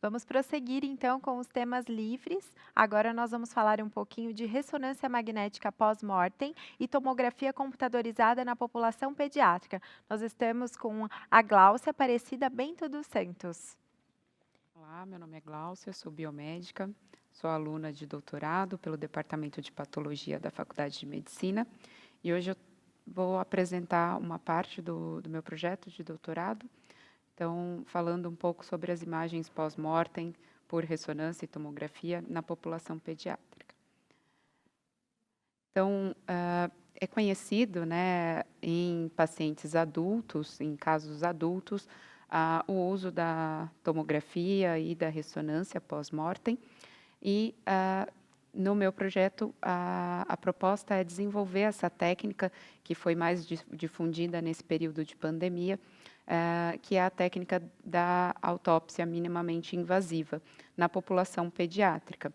Vamos prosseguir então com os temas livres. Agora nós vamos falar um pouquinho de ressonância magnética pós-mortem e tomografia computadorizada na população pediátrica. Nós estamos com a Gláucia Aparecida Bento dos Santos. Olá, meu nome é Gláucia, sou biomédica, sou aluna de doutorado pelo Departamento de Patologia da Faculdade de Medicina e hoje eu vou apresentar uma parte do meu projeto de doutorado, então falando um pouco sobre as imagens pós-mortem por ressonância e tomografia na população pediátrica. Então, é conhecido, né, em pacientes adultos, em casos adultos, o uso da tomografia e da ressonância pós-mortem. E, no meu projeto, a proposta é desenvolver essa técnica, que foi mais difundida nesse período de pandemia, que é a técnica da autópsia minimamente invasiva na população pediátrica.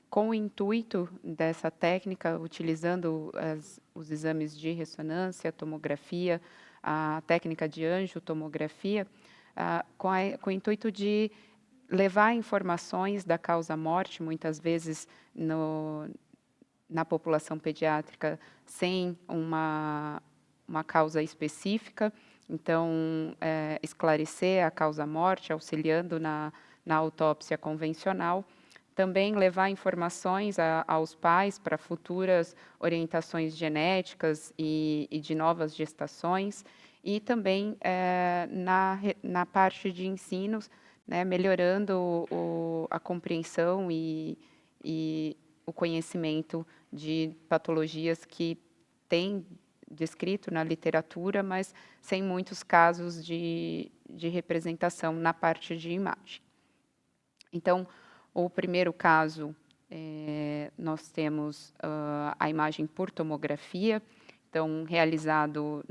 Com o intuito dessa técnica, utilizando os exames de ressonância, tomografia, a técnica de angiotomografia, com o intuito de levar informações da causa-morte, muitas vezes na população pediátrica, sem uma causa específica, então, esclarecer a causa-morte, auxiliando na autópsia convencional. Também levar informações aos pais para futuras orientações genéticas e de novas gestações, e também na parte de ensinos, né, melhorando a compreensão e o conhecimento de patologias que tem descrito na literatura, mas sem muitos casos de representação na parte de imagem. Então, o primeiro caso, nós temos a imagem por tomografia, então, realizado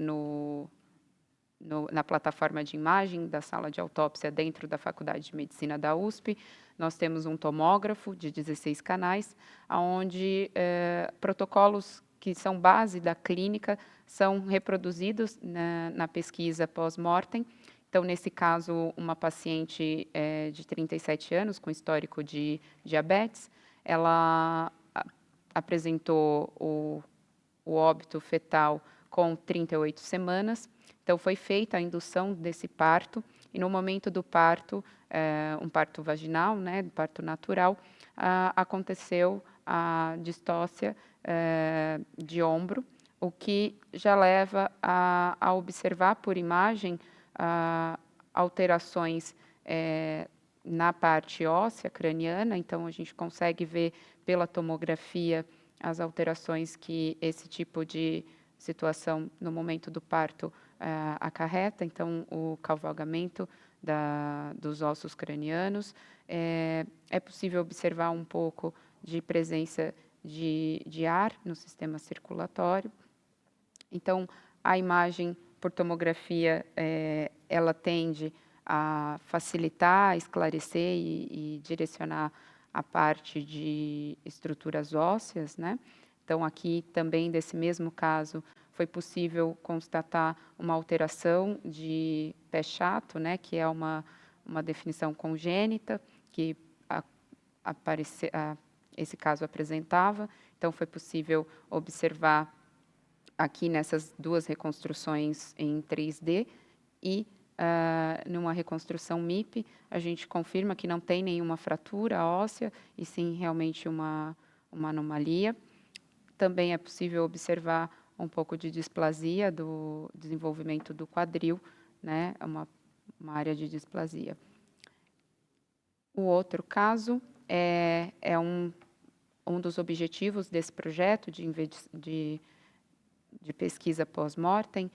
na plataforma de imagem da sala de autópsia dentro da Faculdade de Medicina da USP. Nós temos um tomógrafo de 16 canais, onde protocolos que são base da clínica são reproduzidos na pesquisa pós-mortem. Então, nesse caso, uma paciente de 37 anos, com histórico de diabetes, ela apresentou o óbito fetal com 38 semanas. Então, foi feita a indução desse parto, e no momento do parto, um parto vaginal, né, parto natural, aconteceu a distócia de ombro, o que já leva a observar por imagem alterações na parte óssea craniana. Então, a gente consegue ver pela tomografia as alterações que esse tipo de situação no momento do parto acarreta. Então, o cavalgamento dos ossos cranianos. É possível observar um pouco de presença de ar no sistema circulatório. Então, a imagem por tomografia, ela tende a facilitar, esclarecer e direcionar a parte de estruturas ósseas, né? Então, aqui também, desse mesmo caso, foi possível constatar uma alteração de pé chato, né, que é uma definição congênita, que esse caso apresentava. Então, foi possível observar aqui nessas duas reconstruções em 3D e numa reconstrução MIP, a gente confirma que não tem nenhuma fratura óssea, e sim realmente uma anomalia. Também é possível observar um pouco de displasia do desenvolvimento do quadril, né, uma área de displasia. O outro caso é um dos objetivos desse projeto de pesquisa pós-mortem,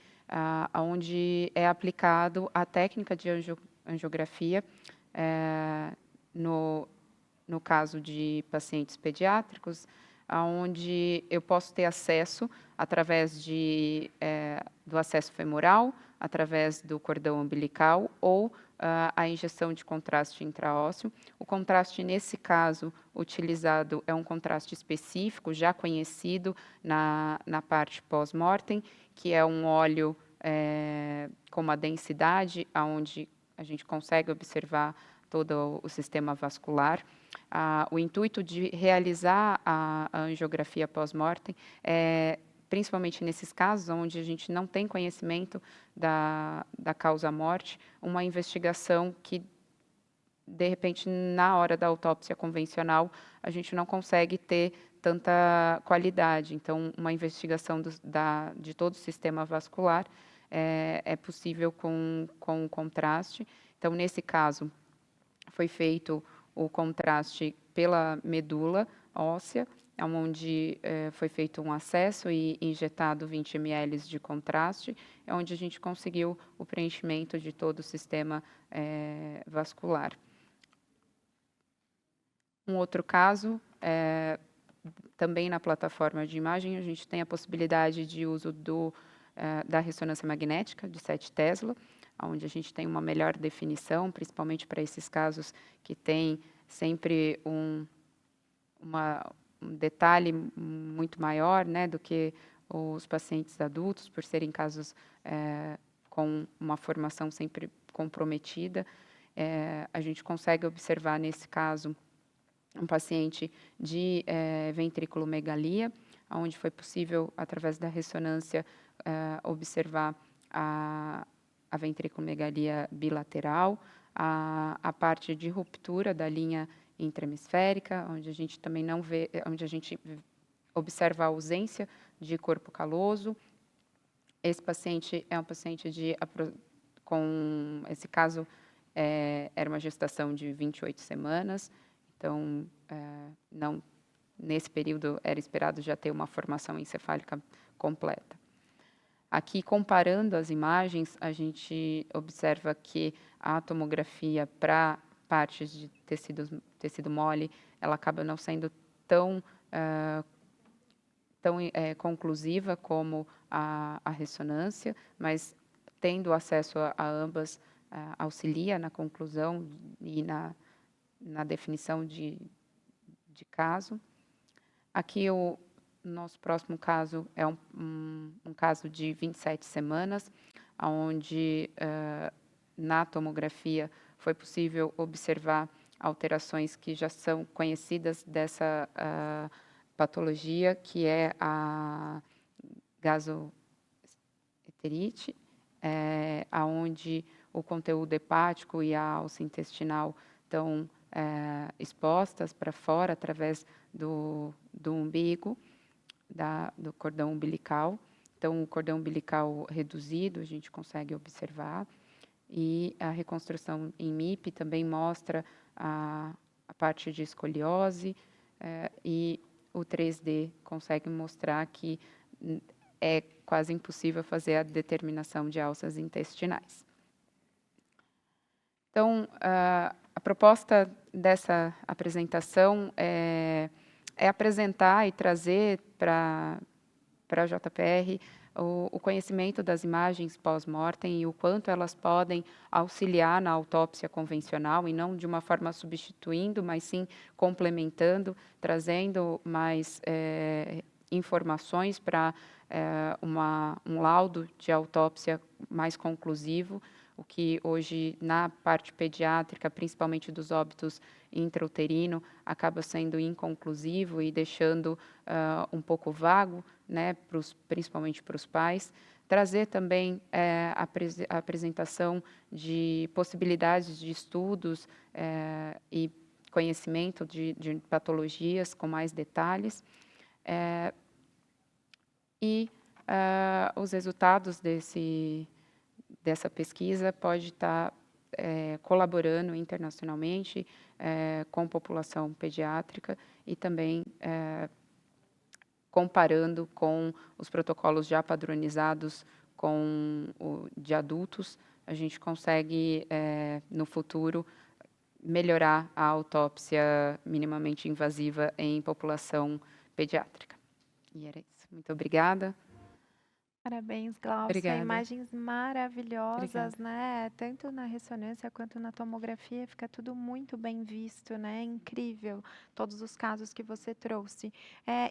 onde é aplicado a técnica de angiografia no caso de pacientes pediátricos, onde eu posso ter acesso através do acesso femoral, através do cordão umbilical ou a injeção de contraste intraósseo. O contraste, nesse caso, utilizado é um contraste específico, já conhecido na parte pós-mortem, que é um óleo com uma densidade onde a gente consegue observar todo o sistema vascular. O intuito de realizar a angiografia pós-mortem é, principalmente nesses casos onde a gente não tem conhecimento da causa-morte, uma investigação que, de repente, na hora da autópsia convencional, a gente não consegue ter tanta qualidade. Então, uma investigação de todo o sistema vascular é possível com o contraste. Então, nesse caso, foi feito o contraste pela medula óssea, onde foi feito um acesso e injetado 20 ml de contraste, onde a gente conseguiu o preenchimento de todo o sistema vascular. Um outro caso, também na plataforma de imagem, a gente tem a possibilidade de uso da ressonância magnética de 7 Tesla, onde a gente tem uma melhor definição, principalmente para esses casos que tem sempre um detalhe muito maior, né, do que os pacientes adultos, por serem casos com uma formação sempre comprometida. A gente consegue observar, nesse caso, um paciente de ventriculomegalia, onde foi possível, através da ressonância, observar a ventriculomegalia bilateral, a parte de ruptura da linha intrahemisférica, onde a gente também não vê, onde a gente observa a ausência de corpo caloso. Esse paciente é um paciente com esse caso era uma gestação de 28 semanas, então não nesse período era esperado já ter uma formação encefálica completa. Aqui, comparando as imagens, a gente observa que a tomografia para partes de tecido mole, ela acaba não sendo tão conclusiva como a ressonância, mas tendo acesso a ambas, auxilia na conclusão e na definição de caso. Aqui, o nosso próximo caso é um caso de 27 semanas, onde na tomografia foi possível observar alterações que já são conhecidas dessa patologia, que é a gasoenterite, onde o conteúdo hepático e a alça intestinal estão expostas para fora através do umbigo, do cordão umbilical. Então, o cordão umbilical reduzido a gente consegue observar, e a reconstrução em MIP também mostra a parte de escoliose, e o 3D consegue mostrar que é quase impossível fazer a determinação de alças intestinais. Então, a proposta dessa apresentação é apresentar e trazer para a JPR o conhecimento das imagens pós-mortem e o quanto elas podem auxiliar na autópsia convencional, e não de uma forma substituindo, mas sim complementando, trazendo mais informações para um laudo de autópsia mais conclusivo, o que hoje, na parte pediátrica, principalmente dos óbitos intrauterino, acaba sendo inconclusivo e deixando um pouco vago, né, principalmente para os pais. Trazer também a apresentação de possibilidades de estudos e conhecimento de patologias com mais detalhes. E os resultados dessa pesquisa pode estar colaborando internacionalmente com população pediátrica e também comparando com os protocolos já padronizados de adultos, a gente consegue, no futuro, melhorar a autópsia minimamente invasiva em população pediátrica. E era isso. Muito obrigada. Parabéns, Glaucia. Obrigada. Imagens maravilhosas, Obrigada. né? Tanto na ressonância quanto na tomografia, fica tudo muito bem visto, né? Incrível, todos os casos que você trouxe.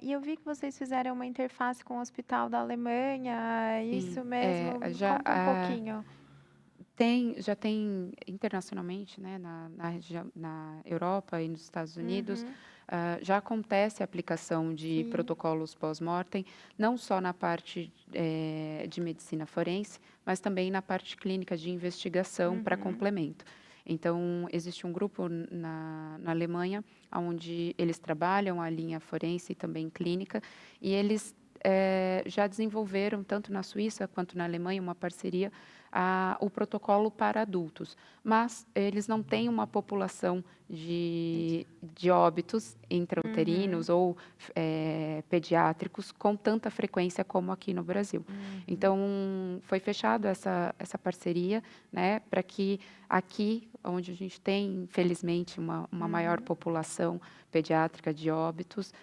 E eu vi que vocês fizeram uma interface com o Hospital da Alemanha, Sim, isso mesmo? já Conta um pouquinho. Já tem internacionalmente, né, na Europa e nos Estados Unidos, Uhum. já acontece a aplicação de Sim. protocolos pós-mortem, não só na parte de medicina forense, mas também na parte clínica de investigação para Uhum. complemento. Então, existe um grupo na Alemanha, onde eles trabalham a linha forense e também clínica, e eles já desenvolveram, tanto na Suíça quanto na Alemanha, uma parceria, o protocolo para adultos, mas eles não têm uma população de óbitos Uhum. intrauterinos ou pediátricos com tanta frequência como aqui no Brasil. Uhum. Então, foi fechado essa parceria, né, para que aqui, onde a gente tem, infelizmente, uma maior Uhum. população pediátrica de óbitos,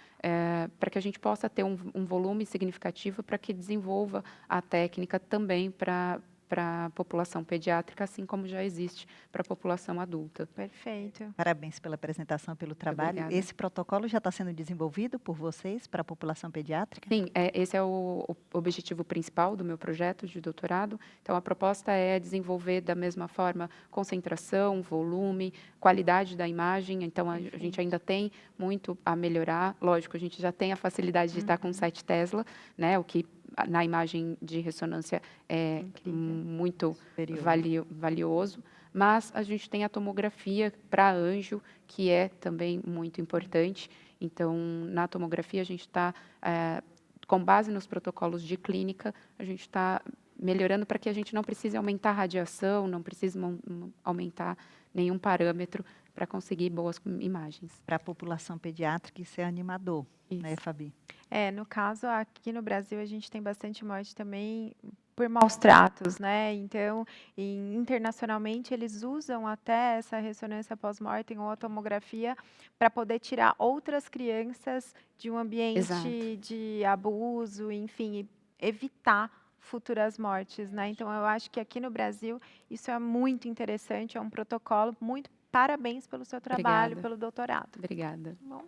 para que a gente possa ter um volume significativo para que desenvolva a técnica também para a população pediátrica, assim como já existe para a população adulta. Perfeito. Parabéns pela apresentação, pelo Muito trabalho. obrigada. Esse protocolo já está sendo desenvolvido por vocês para a população pediátrica? Sim, esse é o objetivo principal do meu projeto de doutorado. Então, a proposta é desenvolver da mesma forma concentração, volume, qualidade da imagem. Então, a gente Perfeito. ainda tem muito a melhorar. Lógico, a gente já tem a facilidade de estar com Uhum. 7 Tesla, né, o que na imagem de ressonância é Incrível. muito Superior. valioso, mas a gente tem a tomografia para anjo, que é também muito importante. Então, na tomografia, a gente está com base nos protocolos de clínica, a gente está melhorando para que a gente não precise aumentar a radiação, não precise aumentar nenhum parâmetro para conseguir boas imagens. Para a população pediátrica, isso é animador, né, Isso. Fabi? No caso, aqui no Brasil, a gente tem bastante morte também por maus tratos, né? Então, internacionalmente, eles usam até essa ressonância pós-mortem ou a tomografia para poder tirar outras crianças de um Exato. ambiente de abuso, enfim, e evitar futuras mortes, né? Então, eu acho que aqui no Brasil isso é muito interessante, é um protocolo muito. Parabéns pelo seu trabalho, Obrigada. pelo doutorado. Obrigada. Tá bom?